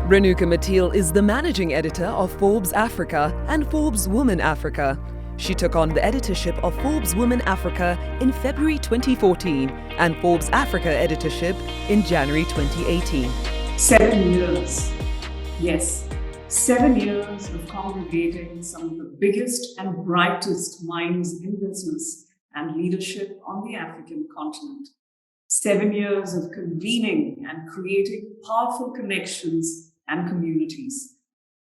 Renuka Methil is the managing editor of Forbes Africa and Forbes Woman Africa. She took on the editorship of Forbes Woman Africa in February 2014 and Forbes Africa editorship in January 2018. 7 years. Yes, 7 years of congregating some of the biggest and brightest minds in business and leadership on the African continent. 7 years of convening and creating powerful connections and communities.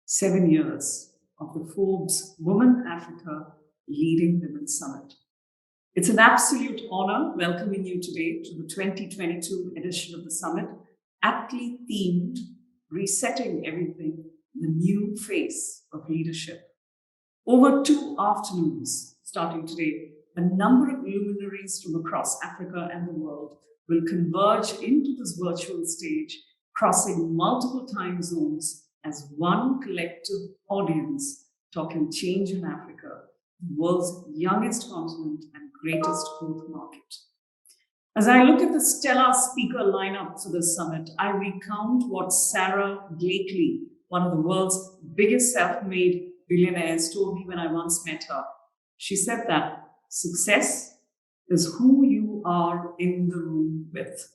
7 years of the Forbes Woman Africa Leading Women Summit. It's an absolute honor welcoming you today to the 2022 edition of the summit, aptly themed, Resetting Everything, the New Face of Leadership. Over 2 afternoons, starting today, a number of luminaries from across Africa and the world will converge into this virtual stage, crossing multiple time zones as one collective audience, talking change in Africa, the world's youngest continent and greatest growth market. As I look at the stellar speaker lineup for this summit, I recount what Sarah Blakely, one of the world's biggest self-made billionaires, told me when I once met her. She said that success is who you are in the room with.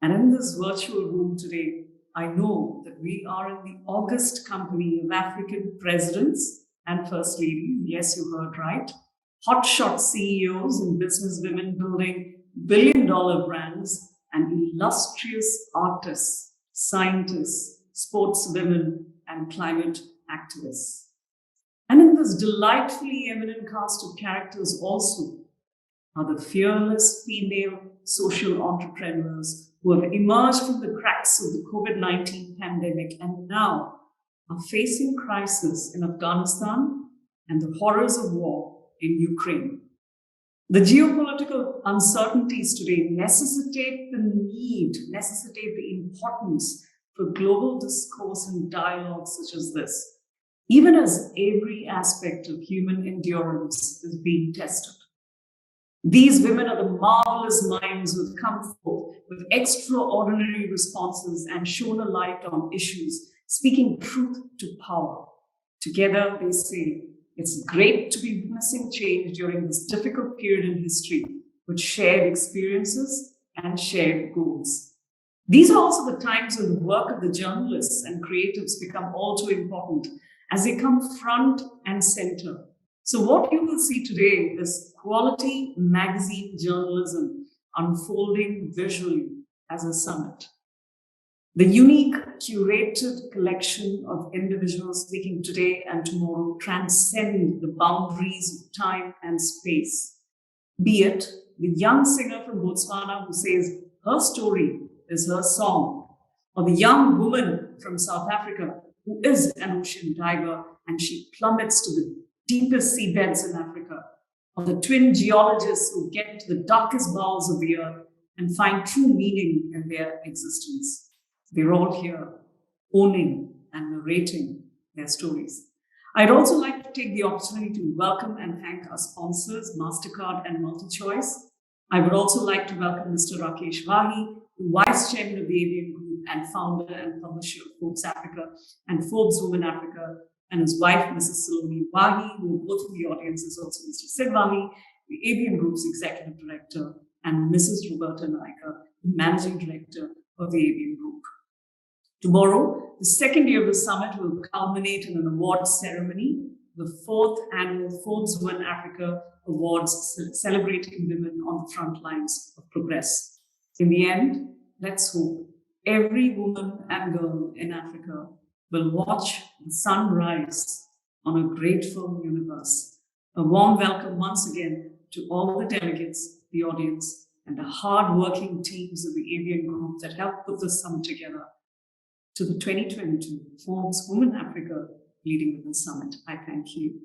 And in this virtual room today, I know that we are in the august company of African presidents and first ladies. Yes, you heard right. Hotshot CEOs and businesswomen building billion-dollar brands and illustrious artists, scientists, sportswomen, and climate activists. And in this delightfully eminent cast of characters also are the fearless female social entrepreneurs who have emerged from the cracks of the COVID-19 pandemic and now are facing crisis in Afghanistan and the horrors of war in Ukraine. The geopolitical uncertainties today necessitate the importance for global discourse and dialogue such as this, even as every aspect of human endurance is being tested. These women are the marvelous minds who have come forth with extraordinary responses and shone a light on issues, speaking truth to power. Together, they say, it's great to be witnessing change during this difficult period in history with shared experiences and shared goals. These are also the times when the work of the journalists and creatives become all too important as they come front and center. So what you will see today is quality magazine journalism unfolding visually as a summit. The unique curated collection of individuals speaking today and tomorrow transcend the boundaries of time and space. Be it the young singer from Botswana who says her story is her song, or the young woman from South Africa who is an ocean diver and she plummets to the deepest seabeds in Africa, or the twin geologists who get to the darkest bowels of the earth and find true meaning in their existence. They're all here, owning and narrating their stories. I'd also like to take the opportunity to welcome and thank our sponsors, MasterCard and MultiChoice. I would also like to welcome Mr. Rakesh Wahi, the Vice Chairman of the ABM Group and founder and publisher of Forbes Africa and Forbes Woman Africa, and his wife, Mrs. Saloni Wahi, who are both in the audience, is also Mr. Sid Wahi, the ABM Group's Executive Director, and Mrs. Roberta Naika, the Managing Director of the ABM Group. Tomorrow, the second year of the summit will culminate in an awards ceremony, the 4th annual Forbes Women Africa Awards, celebrating women on the front lines of progress. In the end, let's hope every woman and girl in Africa will watch the sun rise on a grateful universe. A warm welcome once again to all the delegates, the audience, and the hard-working teams of the ABM Group that helped put this summit together. To the 2022 Forbes Women Africa Leading Women Summit, I thank you.